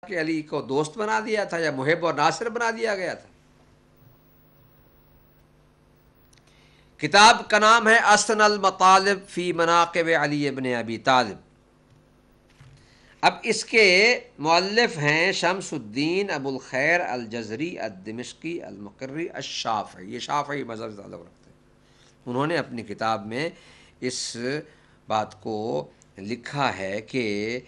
کہ علی کو دوست بنا دیا تھا یا محب اور ناصر بنا دیا گیا تھا؟ کتاب کا نام ہے اسن المطالب فی مناقب علی ابن ابی طالب۔ اب اس کے مؤلف ہیں شمس الدین ابو الخیر الجزری الدمشقی المقری الشافعی، یہ شافعی مذہب سے تعلق رکھتے ہیں۔ انہوں نے اپنی کتاب میں اس بات کو لکھا ہے کہ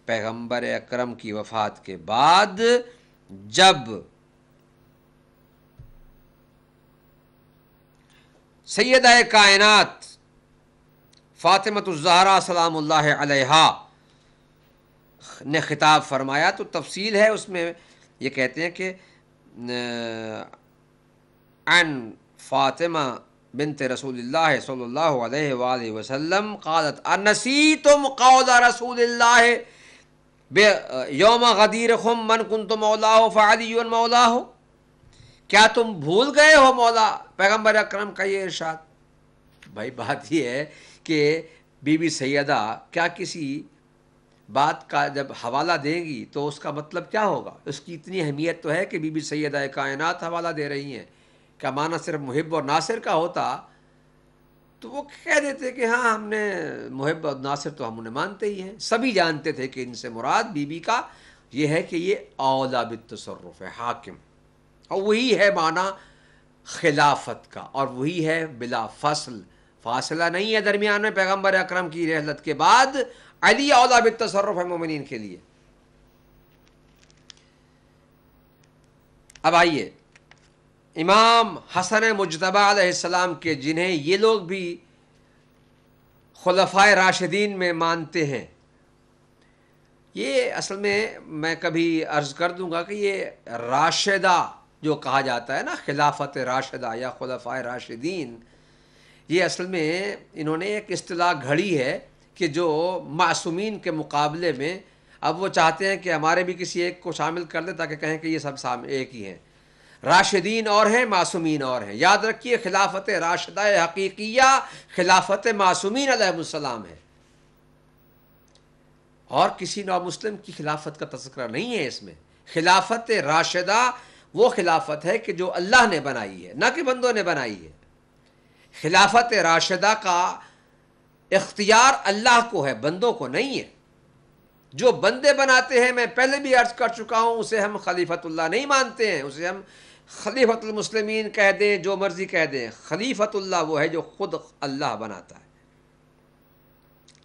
پیغمبر اکرم کی وفات کے بعد جب سیدہ کائنات فاطمۃ الزہرا سلام اللہ علیہا نے خطاب فرمایا، تو تفصیل ہے اس میں، یہ کہتے ہیں کہ عن فاطمہ بنت رسول اللہ صلی اللہ علیہ وآلہ وسلم قالت انسیتم قول رسول اللہ یوم غدیرکم من کنت مولاہ فعلی مولاہ، کیا تم بھول گئے ہو مولا پیغمبر اکرم کا یہ ارشاد؟ بھائی بات یہ ہے کہ بی بی سیدہ کیا کسی بات کا جب حوالہ دیں گی تو اس کا مطلب کیا ہوگا؟ اس کی اتنی اہمیت تو ہے کہ بی بی سیدہ کائنات حوالہ دے رہی ہیں، کیا معنی صرف محب اور ناصر کا ہوتا تو وہ کہہ دیتے کہ ہاں ہم نے محب اور ناصر تو ہم انہیں مانتے ہی ہیں۔ سبھی جانتے تھے کہ ان سے مراد بی بی کا یہ ہے کہ یہ اولا بالتصرف ہے، حاکم، اور وہی ہے معنی خلافت کا، اور وہی ہے بلا فصل، فاصلہ نہیں ہے درمیان میں پیغمبر اکرم کی رحلت کے بعد، علی اولا بالتصرف ہے مومنین کے لیے۔ اب آئیے امام حسن مجتبی علیہ السلام کے، جنہیں یہ لوگ بھی خلفائے راشدین میں مانتے ہیں، یہ اصل میں کبھی عرض کر دوں گا کہ یہ راشدہ جو کہا جاتا ہے نا، خلافت راشدہ یا خلفائے راشدین، یہ اصل میں انہوں نے ایک اصطلاح گھڑی ہے کہ جو معصومین کے مقابلے میں اب وہ چاہتے ہیں کہ ہمارے بھی کسی ایک کو شامل کر دیں تاکہ کہیں کہ یہ سب ایک ہی ہیں۔ راشدین اور ہیں، معصومین اور ہیں۔ یاد رکھیے خلافت راشدہ حقیقیہ خلافت معصومین علیہ السلام ہے، اور کسی نو مسلم کی خلافت کا تذکرہ نہیں ہے اس میں۔ خلافت راشدہ وہ خلافت ہے کہ جو اللہ نے بنائی ہے، نہ کہ بندوں نے بنائی ہے۔ خلافت راشدہ کا اختیار اللہ کو ہے، بندوں کو نہیں ہے۔ جو بندے بناتے ہیں، میں پہلے بھی عرض کر چکا ہوں، اسے ہم خلیفۃ اللہ نہیں مانتے ہیں، اسے ہم خلیفۃ المسلمین کہہ دیں، جو مرضی کہہ دیں۔ خلیفۃ اللہ وہ ہے جو خود اللہ بناتا ہے۔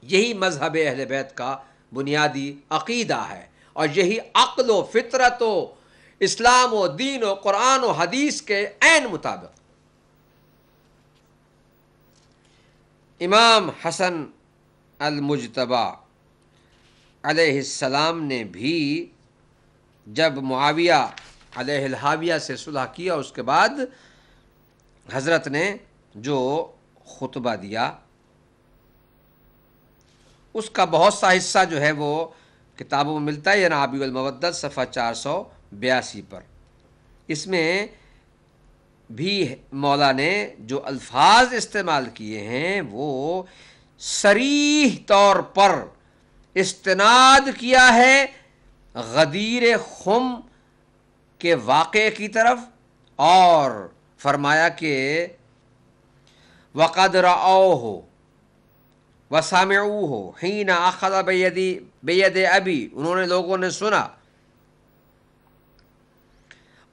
یہی مذہب اہل بیت کا بنیادی عقیدہ ہے، اور یہی عقل و فطرت و اسلام و دین و قرآن و حدیث کے عین مطابق۔ امام حسن المجتبی علیہ السلام نے بھی جب معاویہ علیہ الحاویہ سے صلح کیا، اس کے بعد حضرت نے جو خطبہ دیا اس کا بہت سا حصہ جو ہے وہ کتابوں میں ملتا ہے، یا نابی المودت صفحہ 482 پر۔ اس میں بھی مولا نے جو الفاظ استعمال کیے ہیں وہ صریح طور پر استناد کیا ہے غدیر خم کے واقعے کی طرف، اور فرمایا کہ وَقَدْ رَأَوْهُ وَسَمِعُوهُ حِينَ أَخَذَ بِيَدِ أَبِي، انہوں نے لوگوں نے سنا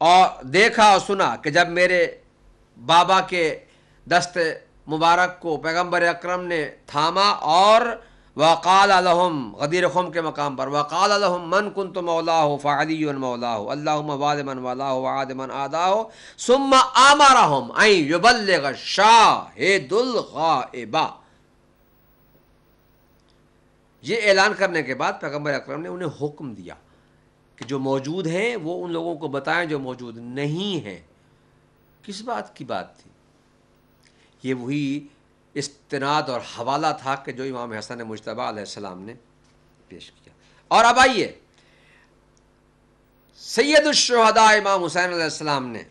اور دیکھا اور سنا کہ جب میرے بابا کے دست مبارک کو پیغمبر اکرم نے تھاما، اور وقال لهم غدیر خم کے مقام پر وقال لهم من كنت مولاه فعلی مولاه اللهم وال من والاه وعاد من عاداه ثم امرهم ان يبلغ الشاهد الغائب۔ یہ اعلان کرنے کے بعد پیغمبر اکرم نے انہیں حکم دیا کہ جو موجود ہیں وہ ان لوگوں کو بتائیں جو موجود نہیں ہیں۔ کس بات کی بات تھی؟ یہ وہی استناد اور حوالہ تھا کہ جو امام حسن مجتبی علیہ السلام نے پیش کیا۔ اور اب آئیے سید الشہداء امام حسین علیہ السلام نے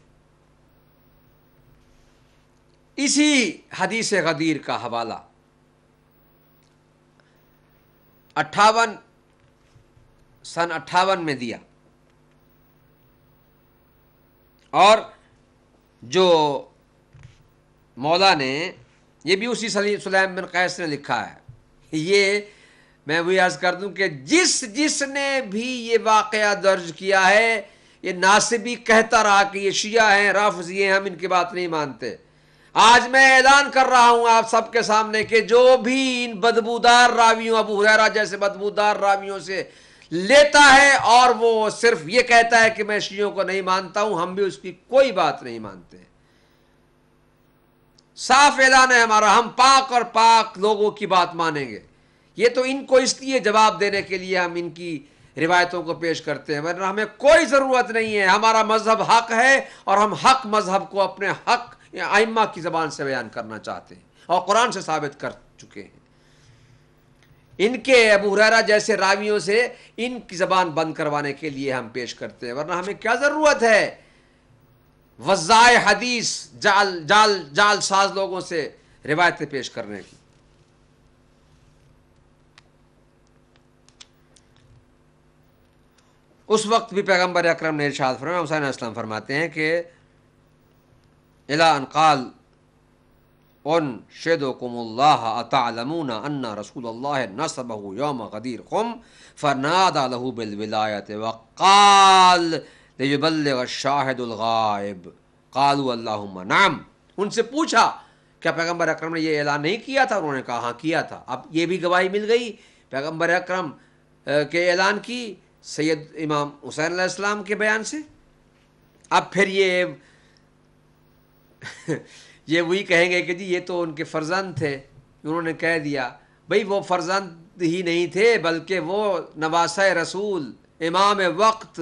اسی حدیث غدیر کا حوالہ 58 میں دیا، اور جو مولا نے، یہ بھی اسی سلیم بن قیس نے لکھا ہے، یہ میں وہی عرض کر دوں کہ جس نے بھی یہ واقعہ درج کیا ہے، یہ ناصبی کہتا رہا کہ یہ شیعہ ہیں، رافضی ہیں، ہم ان کی بات نہیں مانتے۔ آج میں اعلان کر رہا ہوں آپ سب کے سامنے کہ جو بھی ان بدبودار راویوں، ابو ہریرہ جیسے بدبودار راویوں سے لیتا ہے اور وہ صرف یہ کہتا ہے کہ میں شیعوں کو نہیں مانتا ہوں، ہم بھی اس کی کوئی بات نہیں مانتے۔ صاف اعلان ہے ہمارا، ہم پاک اور پاک لوگوں کی بات مانیں گے۔ یہ تو ان کو اس لیے جواب دینے کے لیے ہم ان کی روایتوں کو پیش کرتے ہیں، ورنہ ہمیں کوئی ضرورت نہیں ہے۔ ہمارا مذہب حق ہے اور ہم حق مذہب کو اپنے حق ائمہ کی زبان سے بیان کرنا چاہتے ہیں اور قرآن سے ثابت کر چکے ہیں۔ ان کے ابو ہریرہ جیسے راویوں سے ان کی زبان بند کروانے کے لیے ہم پیش کرتے ہیں، ورنہ ہمیں کیا ضرورت ہے وضاع حدیث جال ساز لوگوں سے روایتیں پیش کرنے کی۔ اس وقت بھی پیغمبر اکرم نے ارشاد فرمایا، حسین علیہ السلام فرماتے ہیں کہ الا ان قال انشدکم اللہ اتعلمون ان رسول اللہ نصبہ یوم غدیر قم فنادى له بالولایت وقال لیبلغ الشاہد الغائب قالوا اللہم نعم۔ ان سے پوچھا کیا پیغمبر اکرم نے یہ اعلان نہیں کیا تھا؟ انہوں نے کہا ہاں کیا تھا۔ اب یہ بھی گواہی مل گئی پیغمبر اکرم کے اعلان کی سید امام حسین علیہ السلام کے بیان سے۔ اب پھر یہ وہی کہیں گے کہ جی یہ تو ان کے فرزند تھے، انہوں نے کہہ دیا۔ بھئی وہ فرزند ہی نہیں تھے بلکہ وہ نواسہ رسول، امام وقت،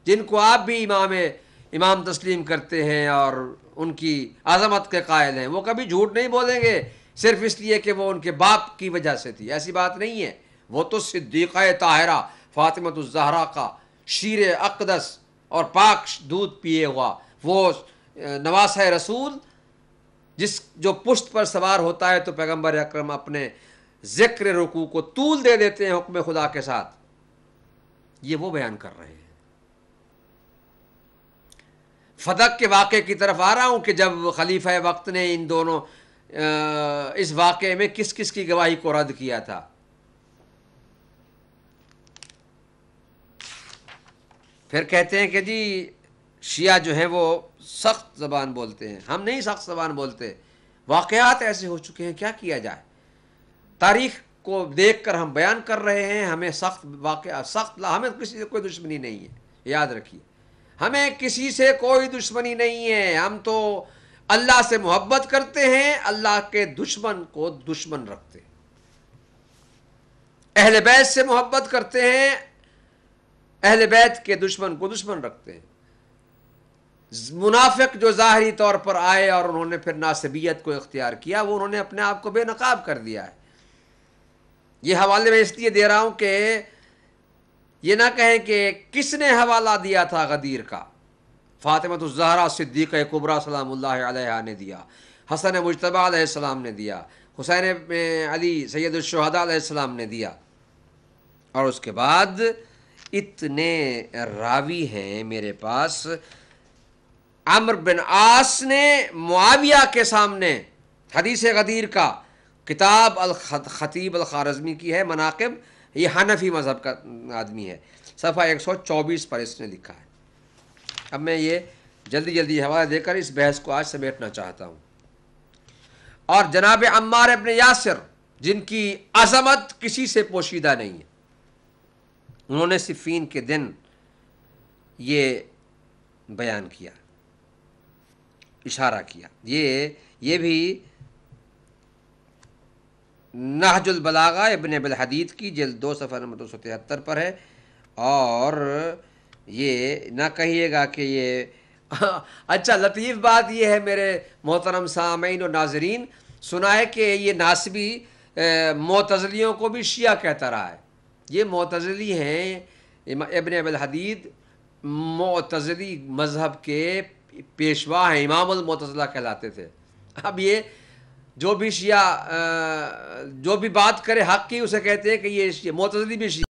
جن کو آپ بھی امام تسلیم کرتے ہیں اور ان کی عظمت کے قائل ہیں، وہ کبھی جھوٹ نہیں بولیں گے صرف اس لیے کہ وہ ان کے باپ کی وجہ سے تھی۔ ایسی بات نہیں ہے، وہ تو صدیقہ طاہرہ فاطمۃ الزہرا کا شیر اقدس اور پاک دودھ پیے ہوا وہ نواسہ رسول، جو پشت پر سوار ہوتا ہے تو پیغمبر اکرم اپنے ذکر رکوع کو طول دے دیتے ہیں حکم خدا کے ساتھ۔ یہ وہ بیان کر رہے ہیں۔ فدق کے واقعے کی طرف آ رہا ہوں کہ جب خلیفہ وقت نے ان دونوں اس واقعے میں کس کس کی گواہی کو رد کیا تھا۔ پھر کہتے ہیں کہ جی شیعہ جو ہیں وہ سخت زبان بولتے ہیں، ہم نہیں سخت زبان بولتے، واقعات ایسے ہو چکے ہیں، کیا کیا جائے؟ تاریخ کو دیکھ کر ہم بیان کر رہے ہیں۔ ہمیں ہمیں کسی سے کوئی دشمنی نہیں ہے، یاد رکھیے، ہمیں کسی سے کوئی دشمنی نہیں ہے۔ ہم تو اللہ سے محبت کرتے ہیں، اللہ کے دشمن کو دشمن رکھتے ہیں۔ اہل بیت سے محبت کرتے ہیں، اہل بیت کے دشمن کو دشمن رکھتے ہیں۔ منافق جو ظاہری طور پر آئے اور انہوں نے پھر ناصبیت کو اختیار کیا، وہ انہوں نے اپنے آپ کو بے نقاب کر دیا ہے۔ یہ حوالے میں اس لیے دے رہا ہوں کہ یہ نہ کہیں کہ کس نے حوالہ دیا تھا غدیر کا۔ فاطمۃ الزہرا صدیقہ کبریٰ سلام اللہ علیہا نے دیا، حسن مجتبیٰ علیہ السلام نے دیا، حسین علی سید الشہداء علیہ السلام نے دیا، اور اس کے بعد اتنے راوی ہیں میرے پاس۔ عمرو بن عاص نے معاویہ کے سامنے حدیث غدیر کا، کتاب الخطیب الخارزمی کی ہے مناقب، یہ حنفی مذہب کا آدمی ہے، صفحہ 124 پر اس نے لکھا ہے۔ اب میں یہ جلدی حوالہ دے کر اس بحث کو آج سمیٹنا چاہتا ہوں۔ اور جناب عمار ابن یاسر، جن کی عظمت کسی سے پوشیدہ نہیں ہے، انہوں نے صفین کے دن یہ بیان کیا، اشارہ کیا۔ یہ بھی نہج البلاغہ ابن ابی الحدید کی جلد 2 صفحہ نمبر 273 پر ہے۔ اور یہ نہ کہیے گا کہ یہ اچھا لطیف بات یہ ہے میرے محترم سامعین و ناظرین، سنا ہے کہ یہ ناصبی معتزلیوں کو بھی شیعہ کہتا رہا ہے۔ یہ معتزلی ہیں، ابن ابی الحدید معتزلی مذہب کے پیشوا ہیں، امام المعتزلہ کہلاتے تھے۔ اب یہ جو بھی شیعہ جو بھی بات کرے حق کی، اسے کہتے ہیں کہ یہ معتزلی بھی شیعہ